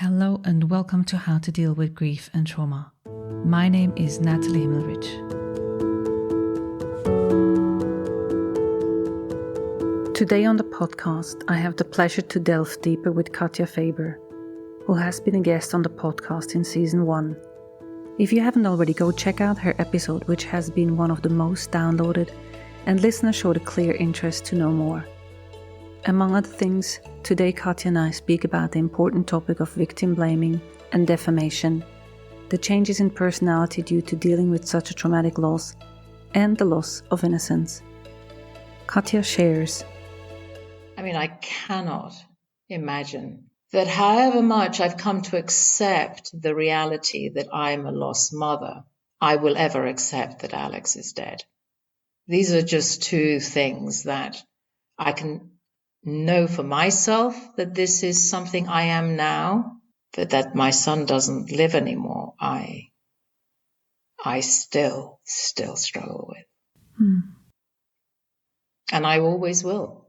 Hello and welcome to How to Deal with Grief and Trauma. My name is Natalie Himmelrich. Today on the podcast, I have the pleasure to delve deeper with Katja Faber, who has been a guest on the podcast in Season 1. If you haven't already, go check out her episode, which has been one of the most downloaded, and listeners showed a clear interest to know more. Among other things, today Katja and I speak about the important topic of victim blaming and defamation, the changes in personality due to dealing with such a traumatic loss, and the loss of innocence. Katja shares. I cannot imagine that however much I've come to accept the reality that I'm a lost mother, I will ever accept that Alex is dead. These are just two things that I can know for myself, that this is something I am now, but that my son doesn't live anymore, I still struggle with. And I always will.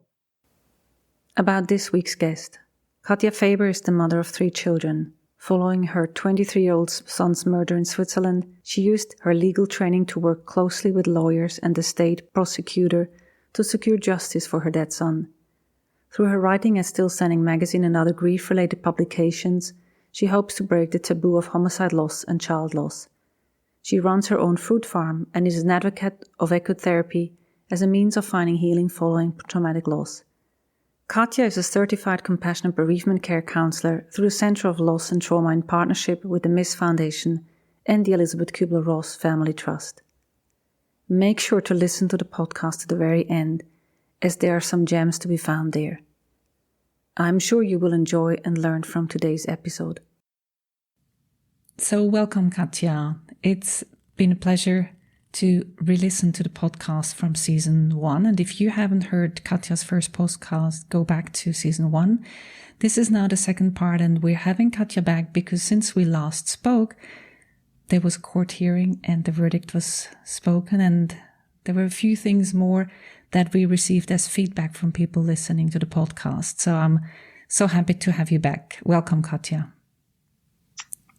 About this week's guest. Katja Faber is the mother of 3 children. Following her 23-year-old son's murder in Switzerland, she used her legal training to work closely with lawyers and the State Prosecutor to secure justice for her dead son. Through her writing at Still Standing magazine and other grief-related publications, she hopes to break the taboo of homicide loss and child loss. She runs her own fruit farm and is an advocate of ecotherapy as a means of finding healing following traumatic loss. Katja is a certified Compassionate Bereavement Care counsellor through the Centre of Loss and Trauma in partnership with the MISS Foundation and the Elisabeth Kubler-Ross Family Trust. Make sure to listen to the podcast to the very end, as there are some gems to be found there. I'm sure you will enjoy and learn from today's episode. So welcome, Katja. It's been a pleasure to re-listen to the podcast from Season 1. And if you haven't heard Katja's first podcast, go back to Season 1. This is now the second part, and we're having Katja back because since we last spoke, there was a court hearing and the verdict was spoken, and there were a few things more that we received as feedback from people listening to the podcast. So I'm so happy to have you back. Welcome, Katja.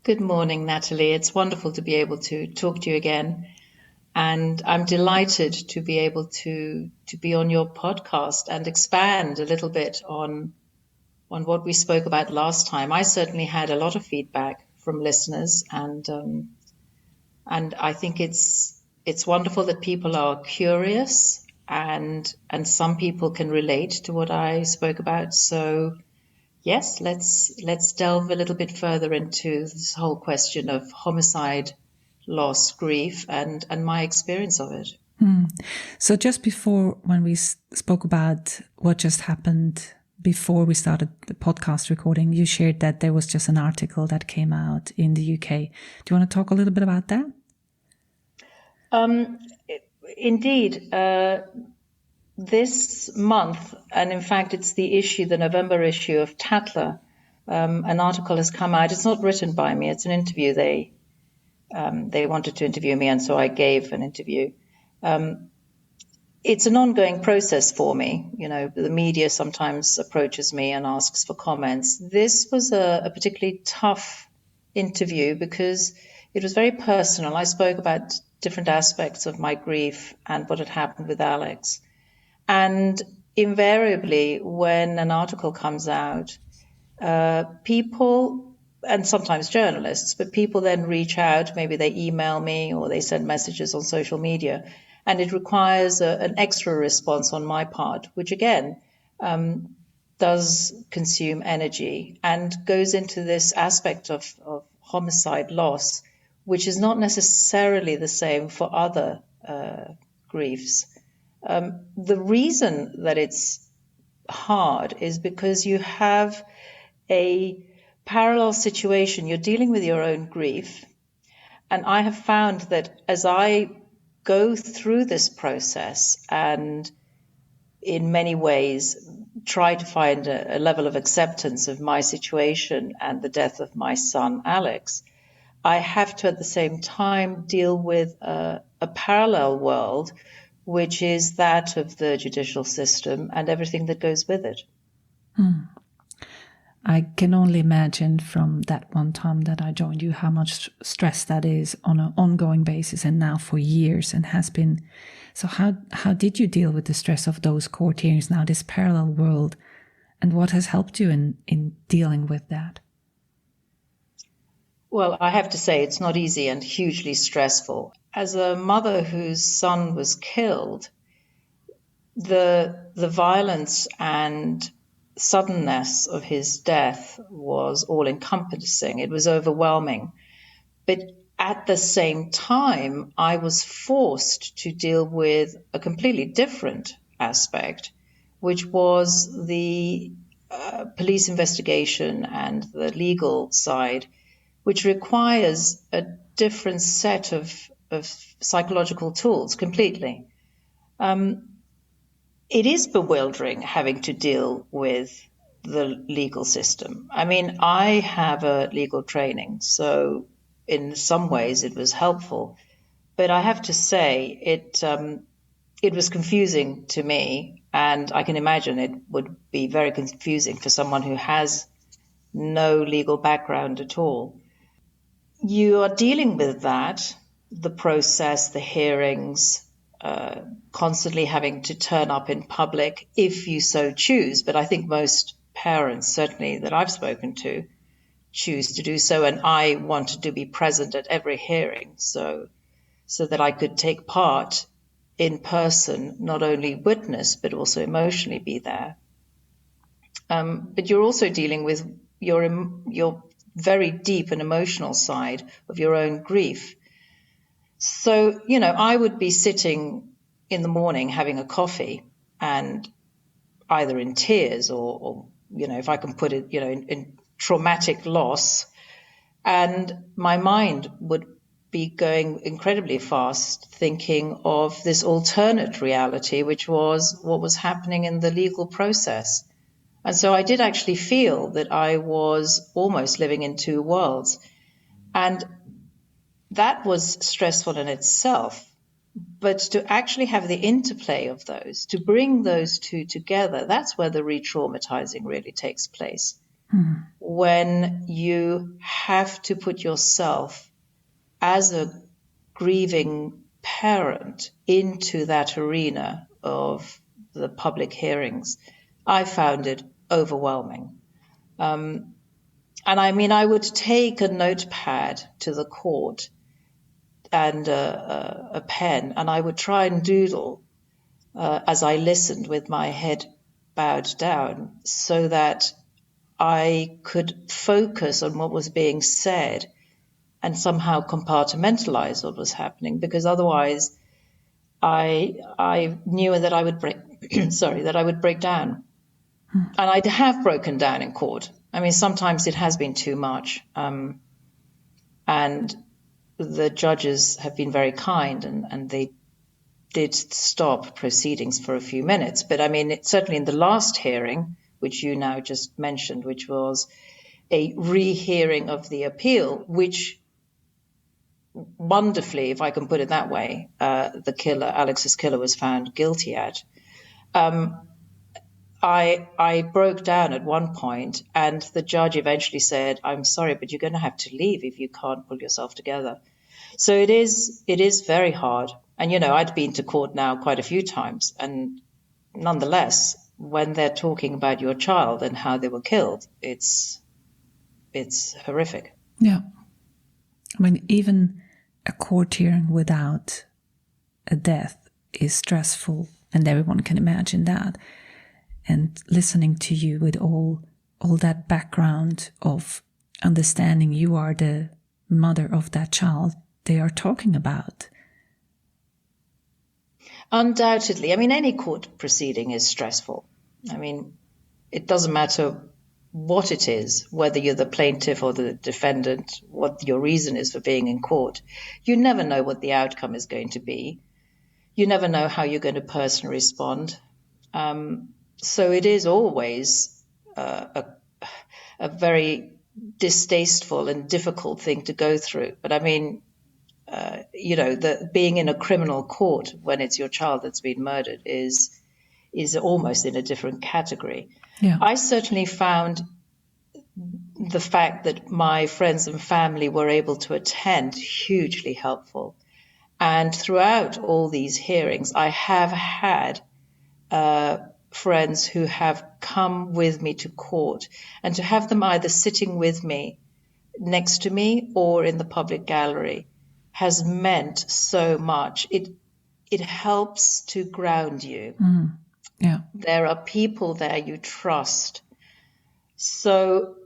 Good morning, Natalie. It's wonderful to be able to talk to you again. And I'm delighted to be able to be on your podcast and expand a little bit on what we spoke about last time. I certainly had a lot of feedback from listeners, and I think it's wonderful that people are curious. And some people can relate to what I spoke about. So, yes, let's delve a little bit further into this whole question of homicide, loss, grief, and my experience of it. So just before, when we spoke about what just happened before we started the podcast recording, you shared that there was just an article that came out in the UK. Do you want to talk a little bit about that? Indeed, this month, and in fact it's the November issue of Tatler, an article has come out. It's not written by me, it's an interview. They wanted to interview me, and so I gave an interview. It's an ongoing process for me. You know, the media sometimes approaches me and asks for comments. This was a particularly tough interview because it was very personal. I spoke about different aspects of my grief and what had happened with Alex. And invariably, when an article comes out, people, and sometimes journalists, but people then reach out, maybe they email me or they send messages on social media, and it requires an extra response on my part, which again does consume energy and goes into this aspect of homicide loss, which is not necessarily the same for other griefs. The reason that it's hard is because you have a parallel situation. You're dealing with your own grief. And I have found that as I go through this process and in many ways try to find a level of acceptance of my situation and the death of my son, Alex, I have to at the same time deal with a parallel world, which is that of the judicial system and everything that goes with it. I can only imagine from that one time that I joined you how much stress that is on an ongoing basis, and now for years, and has been. So how did you deal with the stress of those court hearings, now this parallel world, and what has helped you in dealing with that? Well, I have to say it's not easy and hugely stressful. As a mother whose son was killed, the violence and suddenness of his death was all-encompassing. It was overwhelming. But at the same time, I was forced to deal with a completely different aspect, which was the police investigation and the legal side, which requires a different set of psychological tools completely. It is bewildering having to deal with the legal system. I mean, I have a legal training, so in some ways it was helpful. But I have to say it was confusing to me, and I can imagine it would be very confusing for someone who has no legal background at all. You are dealing with that, the process, the hearings, constantly having to turn up in public if you so choose. But I think most parents, certainly that I've spoken to, choose to do so. And I wanted to be present at every hearing so that I could take part in person, not only witness, but also emotionally be there. But you're also dealing with your very deep and emotional side of your own grief. So, I would be sitting in the morning having a coffee and either in tears or if I can put it, in traumatic loss. And my mind would be going incredibly fast, thinking of this alternate reality, which was what was happening in the legal process. And so I did actually feel that I was almost living in two worlds. And that was stressful in itself. But to actually have the interplay of those, to bring those two together, that's where the re-traumatizing really takes place. Mm-hmm. When you have to put yourself as a grieving parent into that arena of the public hearings, I found it overwhelming. And I mean, I would take a notepad to the court and a pen, and I would try and doodle as I listened with my head bowed down so that I could focus on what was being said and somehow compartmentalize what was happening, because otherwise I knew that I would break that I would break down. And I have broken down in court. I mean, sometimes it has been too much. And the judges have been very kind and they did stop proceedings for a few minutes. But I mean, certainly in the last hearing, which you now just mentioned, which was a rehearing of the appeal, which wonderfully, if I can put it that way, the killer, Alex's killer, was found guilty at. I broke down at one point, and the judge eventually said, "I'm sorry, but you're going to have to leave if you can't pull yourself together." So it is very hard. And, I'd been to court now quite a few times, and nonetheless, when they're talking about your child and how they were killed, it's horrific. Yeah. I mean, even a court hearing without a death is stressful, and everyone can imagine that. And listening to you with all that background of understanding you are the mother of that child they are talking about. Undoubtedly. I mean, any court proceeding is stressful. I mean, it doesn't matter what it is, whether you're the plaintiff or the defendant, what your reason is for being in court. You never know what the outcome is going to be. You never know how you're going to personally respond. So it is always a very distasteful and difficult thing to go through. But I mean, being in a criminal court when it's your child that's been murdered is almost in a different category. Yeah. I certainly found the fact that my friends and family were able to attend, hugely helpful. And throughout all these hearings, I have had friends who have come with me to court, and to have them either sitting with me next to me or in the public gallery has meant so much. It helps to ground you. Yeah. There are people there you trust. So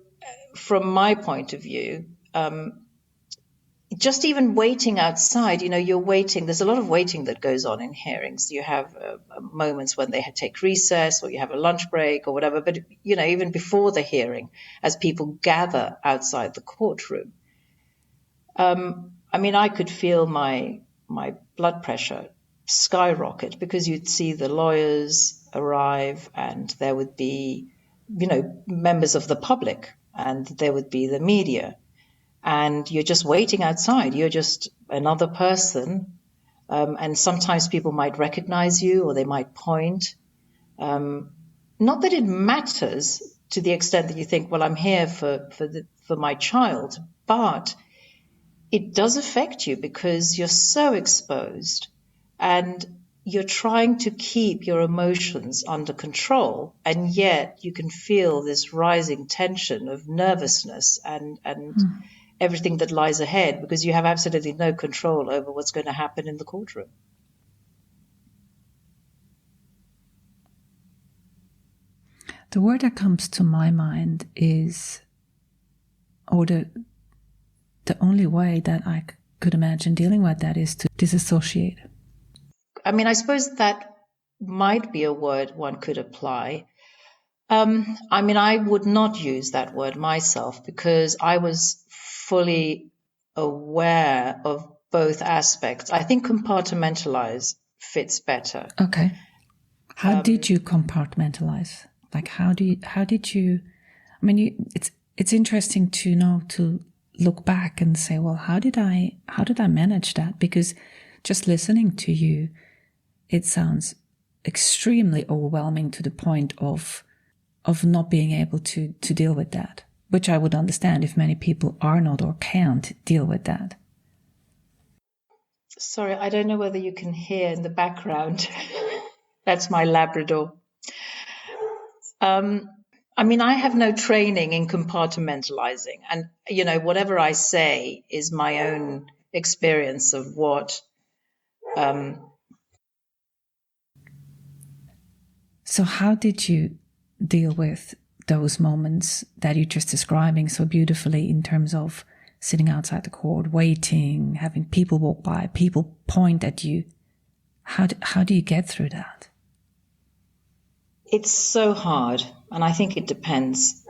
from my point of view, just even waiting outside, you're waiting. There's a lot of waiting that goes on in hearings. You have moments when they take recess, or you have a lunch break or whatever. But, even before the hearing, as people gather outside the courtroom, I could feel my blood pressure skyrocket, because you'd see the lawyers arrive, and there would be, members of the public, and there would be the media. And you're just waiting outside. You're just another person. And sometimes people might recognize you, or they might point. Not that it matters to the extent that you think, well, I'm here for my child, but it does affect you, because you're so exposed, and you're trying to keep your emotions under control, and yet you can feel this rising tension of nervousness and everything that lies ahead, because you have absolutely no control over what's going to happen in the courtroom. The word that comes to my mind is, or the only way that I could imagine dealing with that is to disassociate. I suppose that might be a word one could apply. I would not use that word myself, because I was fully aware of both aspects. I think compartmentalize fits better. Okay. How did you compartmentalize? Like, how did you, it's interesting to look back and say, well, how did I manage that? Because just listening to you, it sounds extremely overwhelming, to the point of not being able to deal with that, which I would understand if many people are not or can't deal with that. Sorry, I don't know whether you can hear in the background. That's my Labrador. I have no training in compartmentalizing, and, whatever I say is my own experience of what. So how did you deal with those moments that you're just describing so beautifully, in terms of sitting outside the court, waiting, having people walk by, people point at you? How do you get through that? It's so hard, and I think it depends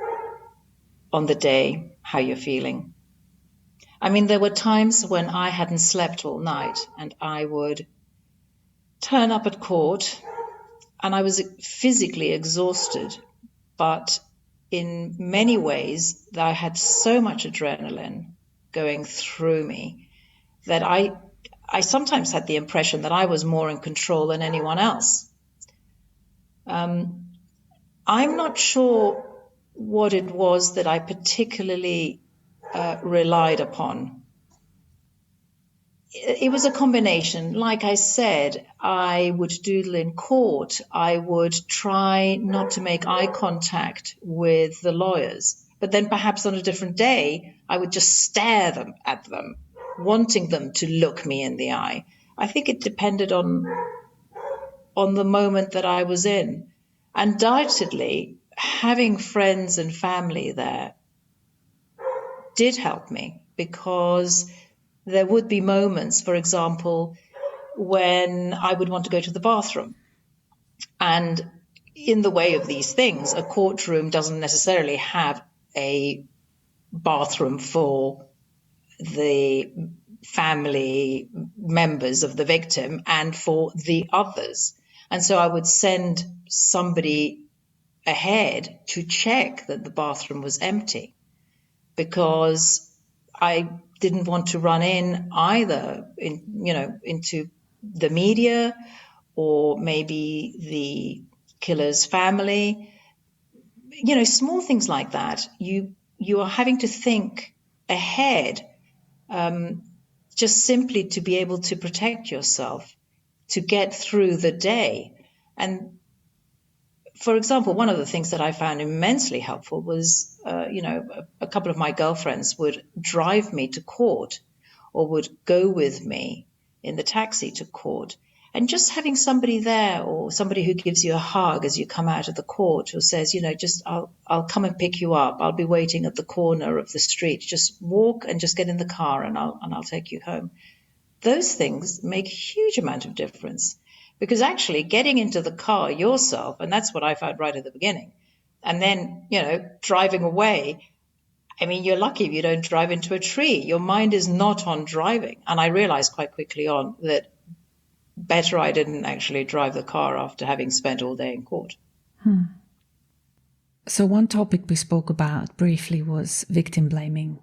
on the day, how you're feeling. There were times when I hadn't slept all night, and I would turn up at court, and I was physically exhausted, but in many ways I had so much adrenaline going through me that I sometimes had the impression that I was more in control than anyone else. I'm not sure what it was that I particularly relied upon. It was a combination. Like I said, I would doodle in court. I would try not to make eye contact with the lawyers. But then perhaps on a different day, I would just stare at them, wanting them to look me in the eye. I think it depended on the moment that I was in. Undoubtedly, having friends and family there did help me, because there would be moments, for example, when I would want to go to the bathroom. And in the way of these things, a courtroom doesn't necessarily have a bathroom for the family members of the victim and for the others. And so I would send somebody ahead to check that the bathroom was empty, because I didn't want to run in either into the media, or maybe the killer's family. Small things like that. You you are having to think ahead, just simply to be able to protect yourself, to get through the day. And for example, one of the things that I found immensely helpful was, a couple of my girlfriends would drive me to court or would go with me in the taxi to court. And just having somebody there, or somebody who gives you a hug as you come out of the court, or says, I'll come and pick you up. I'll be waiting at the corner of the street. Just walk and just get in the car and I'll take you home. Those things make a huge amount of difference, because actually getting into the car yourself, and that's what I found right at the beginning, and then, driving away, I mean, you're lucky if you don't drive into a tree. Your mind is not on driving. And I realized quite quickly on that better I didn't actually drive the car after having spent all day in court. So one topic we spoke about briefly was victim blaming.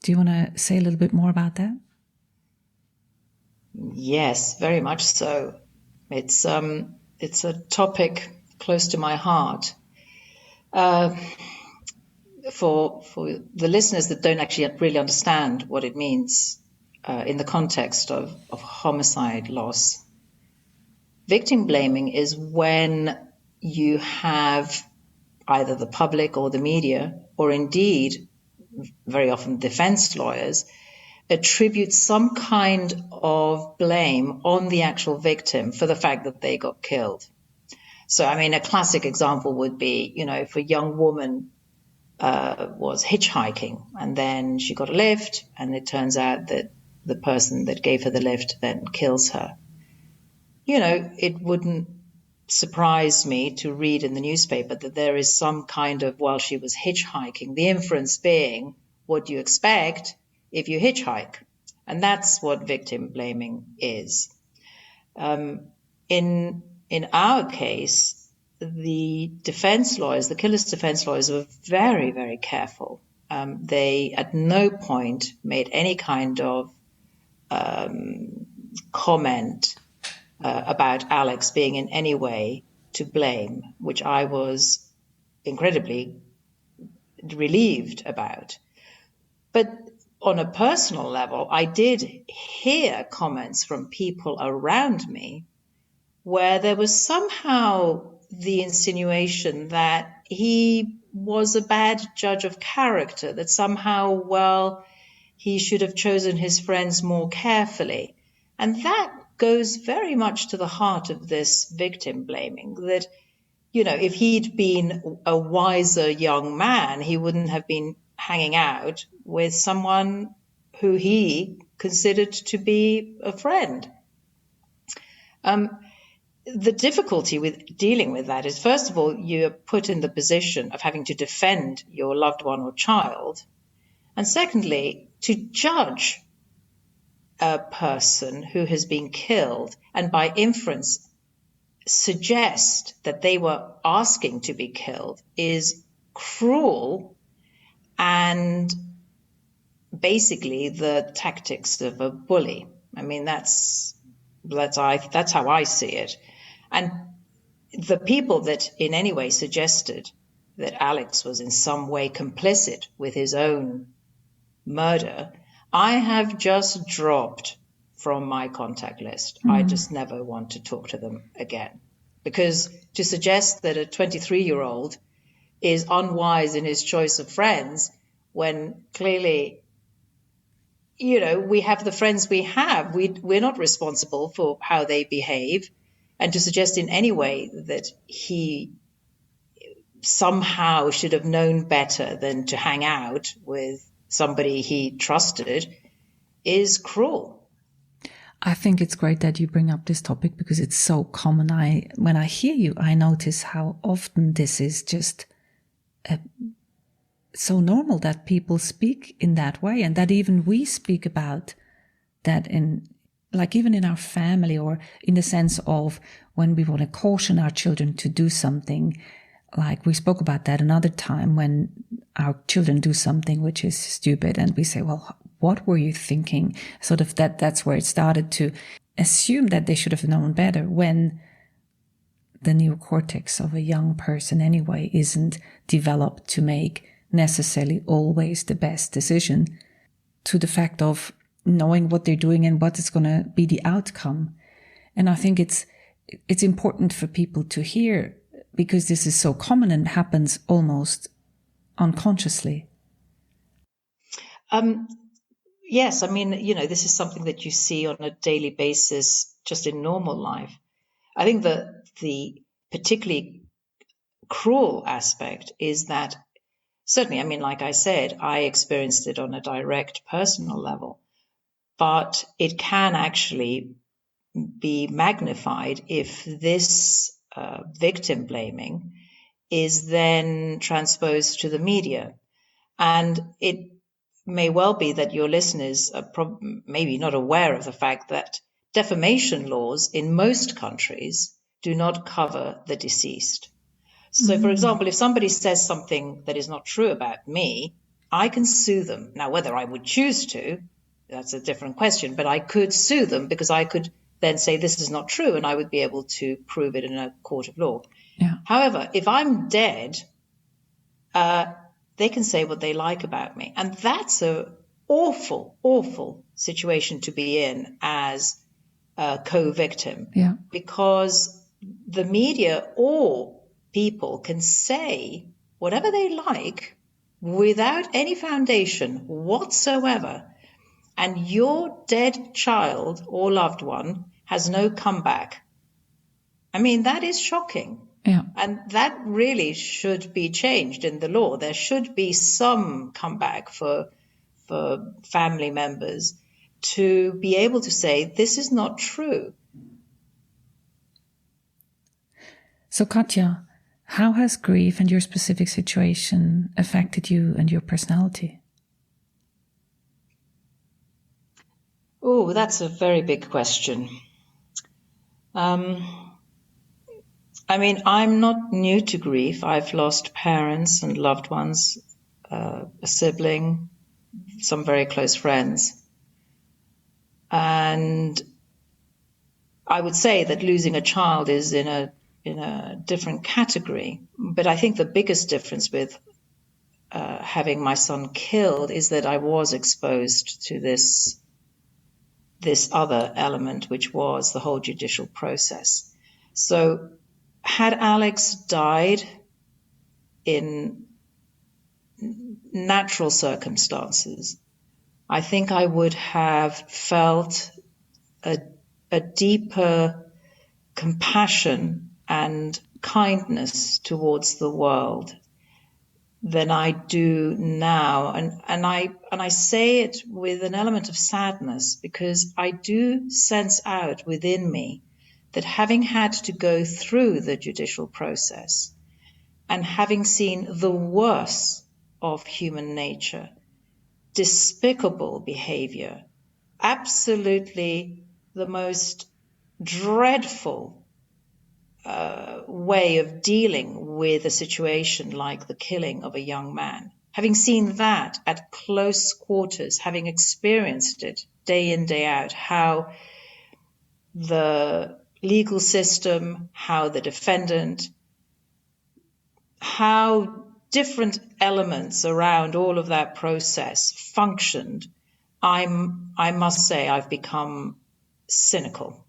Do you want to say a little bit more about that? Yes, very much so. It's a topic close to my heart. For the listeners that don't actually really understand what it means in the context of homicide loss, victim blaming is when you have either the public or the media, or indeed very often defense lawyers, attribute some kind of blame on the actual victim for the fact that they got killed. So, I mean, a classic example would be, if a young woman was hitchhiking and then she got a lift and it turns out that the person that gave her the lift then kills her. It wouldn't surprise me to read in the newspaper that there is some kind of, while she was hitchhiking, the inference being, what do you expect if you hitchhike? And that's what victim blaming is. In our case, the defense lawyers, the killer's defense lawyers, were very, very careful. They at no point made any kind of comment about Alex being in any way to blame, which I was incredibly relieved about. But on a personal level, I did hear comments from people around me where there was somehow the insinuation that he was a bad judge of character, that somehow, he should have chosen his friends more carefully. And that goes very much to the heart of this victim blaming, that, if he'd been a wiser young man, he wouldn't have been hanging out with someone who he considered to be a friend. The difficulty with dealing with that is, first of all, you're put in the position of having to defend your loved one or child. And secondly, to judge a person who has been killed and by inference suggest that they were asking to be killed is cruel and basically the tactics of a bully. I mean, that's how I see it. And the people that in any way suggested that Alex was in some way complicit with his own murder, I have just dropped from my contact list. I just never want to talk to them again. Because to suggest that a 23-year-old is unwise in his choice of friends, when clearly, we have the friends we have, we're not responsible for how they behave. And to suggest in any way that he somehow should have known better than to hang out with somebody he trusted is cruel. I think it's great that you bring up this topic because it's so common. When I hear you, I notice how often this is just so normal that people speak in that way, and that even we speak about that even in our family, or in the sense of when we want to caution our children to do something. Like we spoke about that another time, when our children do something which is stupid and we say, well, what were you thinking? Sort of that's where it started to assume that they should have known better, when the neocortex of a young person anyway isn't developed to make necessarily always the best decision, to the fact of knowing what they're doing and what is going to be the outcome. And I think it's important for people to hear, because this is so common and happens almost unconsciously. Yes, I mean, this is something that you see on a daily basis just in normal life. I think the particularly cruel aspect is that, certainly, I mean, like I said, I experienced it on a direct personal level, but it can actually be magnified if this victim blaming is then transposed to the media. And it may well be that your listeners are maybe not aware of the fact that defamation laws in most countries do not cover the deceased. So, for example, if somebody says something that is not true about me, I can sue them. Now, whether I would choose to, that's a different question, but I could sue them because I could then say this is not true, and I would be able to prove it in a court of law. Yeah. However, if I'm dead, they can say what they like about me. And that's an awful, awful situation to be in as a co-victim. Yeah. Because the media or people can say whatever they like without any foundation whatsoever. And your dead child or loved one has no comeback. I mean, that is shocking. Yeah. And that really should be changed in the law. There should be some comeback for family members to be able to say, this is not true. So, Katja, how has grief and your specific situation affected you and your personality? Oh, that's a very big question. I mean, I'm not new to grief. I've lost parents and loved ones, a sibling, some very close friends. And I would say that losing a child is in a different category. But I think the biggest difference with having my son killed is that I was exposed to this other element, which was the whole judicial process. So had Alex died in natural circumstances, I think I would have felt a deeper compassion and kindness towards the world than I do now. And I say it with an element of sadness, because I do sense out within me that having had to go through the judicial process and having seen the worst of human nature, despicable behavior, absolutely the most dreadful way of dealing with a situation like the killing of a young man, having seen that at close quarters, having experienced it day in, day out, how the legal system, how the defendant, how different elements around all of that process functioned, I must say I've become cynical.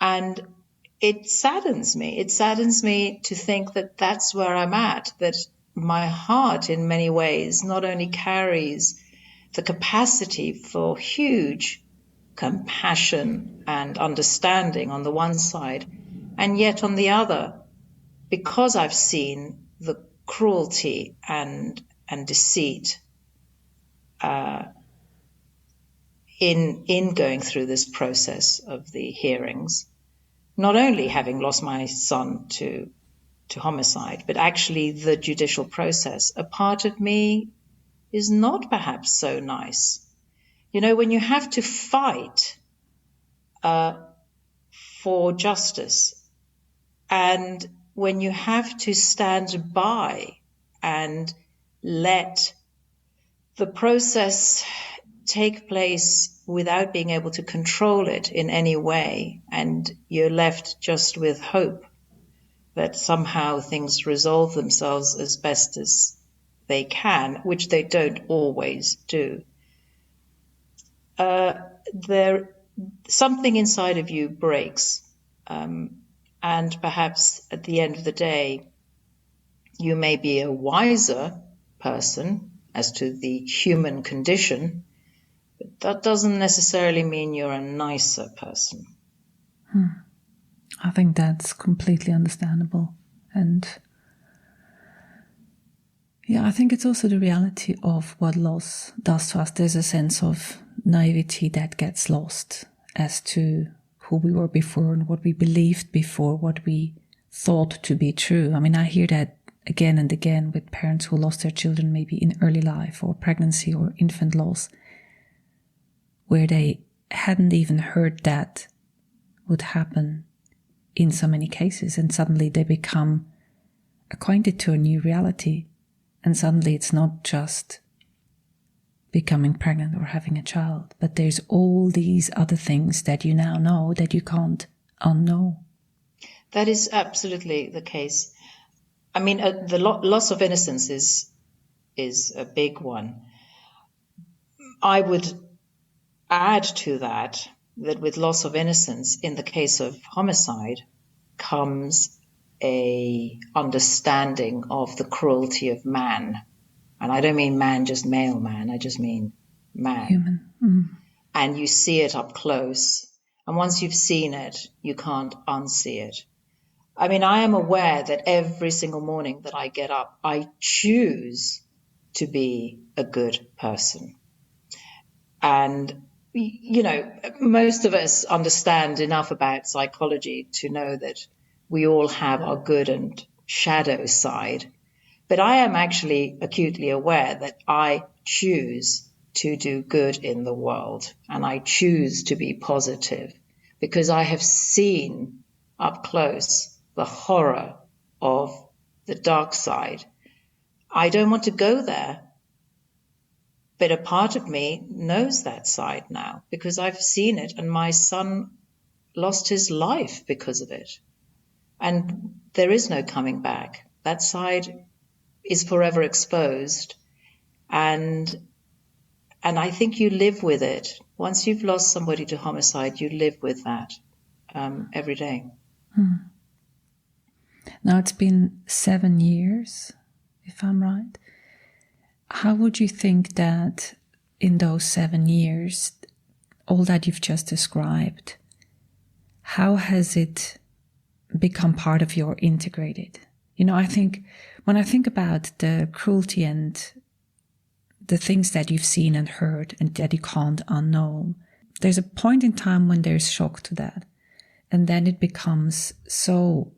And it saddens me. It saddens me to think that that's where I'm at, that my heart in many ways not only carries the capacity for huge compassion and understanding on the one side, and yet on the other, because I've seen the cruelty and deceit in going through this process of the hearings, not only having lost my son to homicide, but actually the judicial process, a part of me is not perhaps so nice. You know, when you have to fight for justice, and when you have to stand by and let the process take place without being able to control it in any way, and you're left just with hope that somehow things resolve themselves as best as they can, which they don't always do. Something inside of you breaks, and perhaps at the end of the day, you may be a wiser person as to the human condition, but that doesn't necessarily mean you're a nicer person. I think that's completely understandable. And yeah, I think it's also the reality of what loss does to us. There's a sense of naivety that gets lost as to who we were before and what we believed before, what we thought to be true. I mean, I hear that again and again with parents who lost their children maybe in early life or pregnancy or infant loss, where they hadn't even heard that would happen in so many cases, and suddenly they become acquainted to a new reality, and suddenly it's not just becoming pregnant or having a child, but there's all these other things that you now know that you can't unknow. That is absolutely the case. I mean, the loss of innocence is a big one. I would add to that with loss of innocence, in the case of homicide, comes a understanding of the cruelty of man. And I don't mean man, just male man. I just mean man. Human. Mm. And you see it up close. And once you've seen it, you can't unsee it. I mean, I am aware that every single morning that I get up, I choose to be a good person. And, you know, most of us understand enough about psychology to know that we all have our good and shadow side. But I am actually acutely aware that I choose to do good in the world, and I choose to be positive because I have seen up close the horror of the dark side. I don't want to go there, but a part of me knows that side now because I've seen it, and my son lost his life because of it. And there is no coming back. That side is forever exposed. And I think you live with it. Once you've lost somebody to homicide, you live with that every day. Now it's been 7 years, if I'm right. How would you think that in those 7 years, all that you've just described, how has it become part of your integrated? You know, I think when I think about the cruelty and the things that you've seen and heard and that you can't unknow, there's a point in time when there's shock to that. And then it becomes so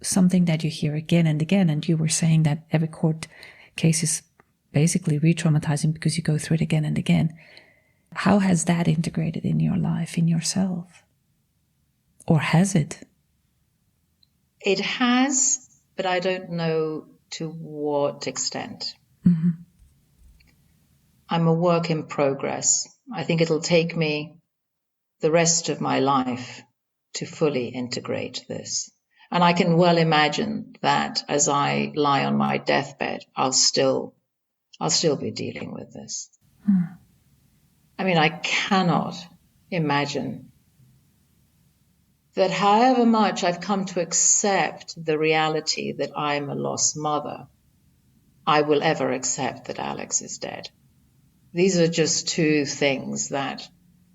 something that you hear again and again. And you were saying that every court case is basically re-traumatizing because you go through it again and again. How has that integrated in your life, in yourself? Or has it? It has, but I don't know to what extent. Mm-hmm. I'm a work in progress. I think it'll take me the rest of my life to fully integrate this. And I can well imagine that as I lie on my deathbed, I'll still be dealing with this. I mean, I cannot imagine that however much I've come to accept the reality that I'm a lost mother, I will ever accept that Alex is dead. These are just two things that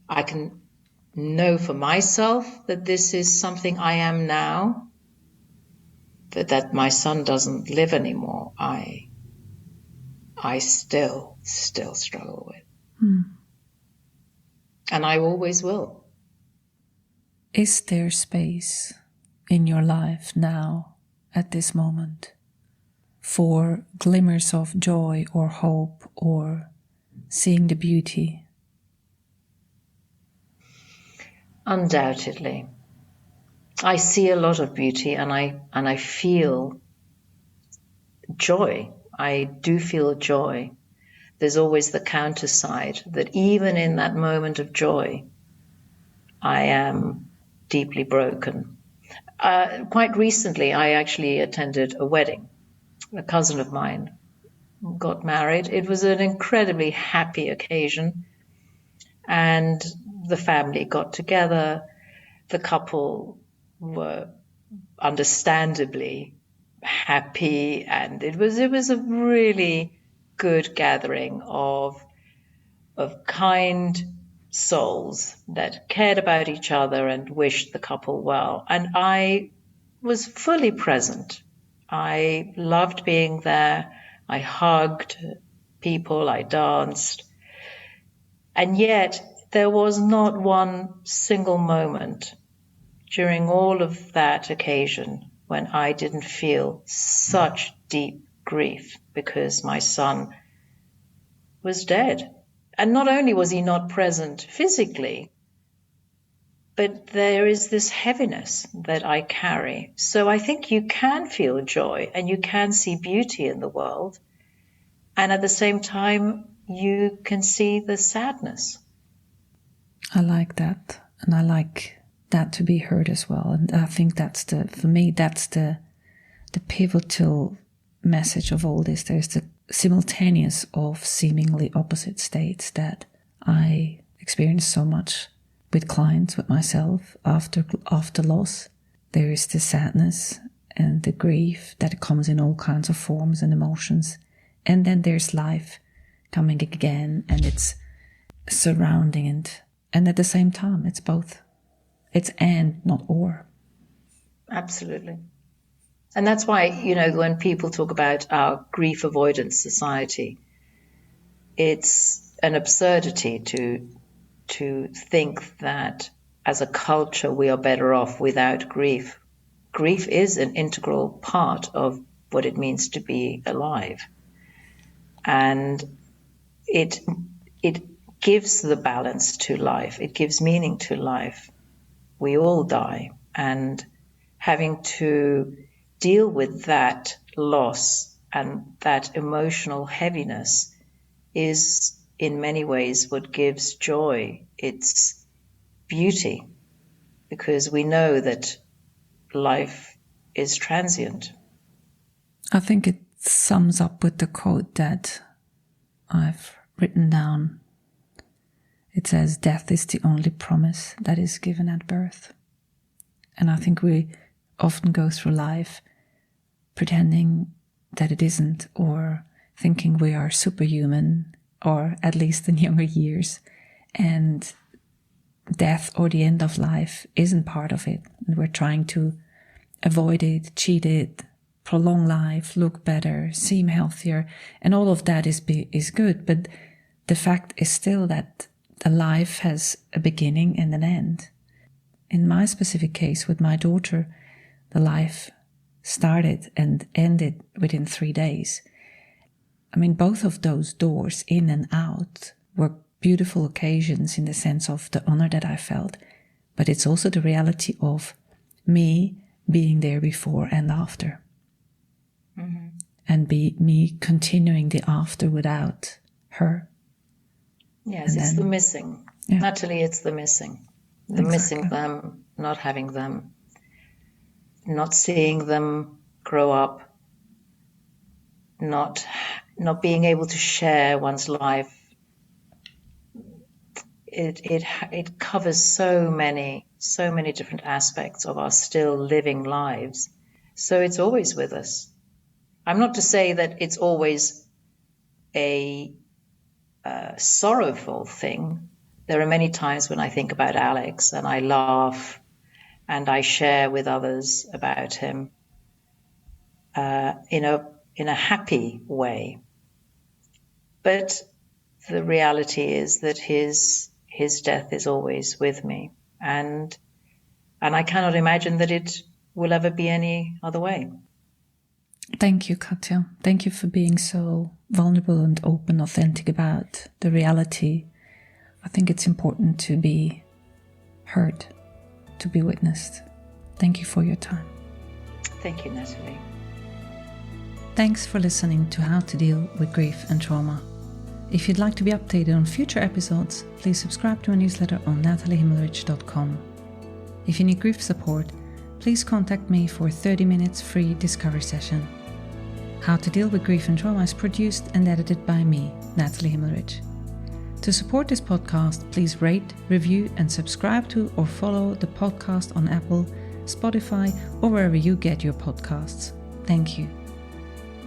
I can know for myself, that this is something I am now, but that my son doesn't live anymore, I still struggle with. And I always will. Is there space in your life now, at this moment, for glimmers of joy or hope or seeing the beauty? Undoubtedly. I see a lot of beauty, and I feel joy. I do feel joy. There's always the counter side, that even in that moment of joy, I am deeply broken. Quite recently, I actually attended a wedding. A cousin of mine got married. It was an incredibly happy occasion, and the family got together. The couple were understandably happy, and it was a really good gathering of kind souls that cared about each other and wished the couple well. And I was fully present. I loved being there. I hugged people, I danced. And yet there was not one single moment during all of that occasion when I didn't feel such deep grief because my son was dead. And not only was he not present physically, but there is this heaviness that I carry. So I think you can feel joy and you can see beauty in the world. And at the same time, you can see the sadness. I like that. And I like that to be heard as well. And I think for me, that's the pivotal message of all this. There's the simultaneous of seemingly opposite states that I experience so much with clients, with myself after loss. There is the sadness and the grief that comes in all kinds of forms and emotions. And then there's life coming again, and it's surrounding it. And at the same time, it's both. It's and, not or. Absolutely. And that's why, when people talk about our grief avoidance society, it's an absurdity to think that as a culture we are better off without grief. Grief is an integral part of what it means to be alive. And it gives the balance to life. It gives meaning to life. We all die. And having to deal with that loss and that emotional heaviness is in many ways what gives joy. It's beauty, because we know that life is transient. I think it sums up with the quote that I've written down. It says, "Death is the only promise that is given at birth." And I think we often go through life pretending that it isn't, or thinking we are superhuman, or at least in younger years, and death or the end of life isn't part of it. And we're trying to avoid it, cheat it, prolong life, look better, seem healthier, and all of that is good. But the fact is still that the life has a beginning and an end. In my specific case with my daughter, the life started and ended within 3 days. I mean, both of those doors, in and out, were beautiful occasions in the sense of the honor that I felt. But it's also the reality of me being there before and after. Mm-hmm. And me continuing the after without her. Yes, and it's the missing. Yeah. Natalie, it's the missing. The exactly. Missing them, not having them, not seeing them grow up, not being able to share one's life. It covers so many different aspects of our still living lives. So it's always with us. I'm not to say that it's always a sorrowful thing. There are many times when I think about Alex and I laugh and I share with others about him in a happy way. But the reality is that his death is always with me, and I cannot imagine that it will ever be any other way. Thank you, Katja. Thank you for being so vulnerable and open, authentic about the reality. I think it's important to be heard, to be witnessed. Thank you for your time. Thank you, Natalie. Thanks for listening to How to Deal with Grief and Trauma. If you'd like to be updated on future episodes, please subscribe to my newsletter on nataliehimmelrich.com. If you need grief support, please contact me for a 30 minutes free discovery session. How to Deal with Grief and Trauma is produced and edited by me, Natalie Himmelrich. To support this podcast, please rate, review, and subscribe to or follow the podcast on Apple, Spotify, or wherever you get your podcasts. Thank you.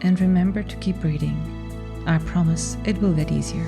And remember to keep breathing. I promise it will get easier.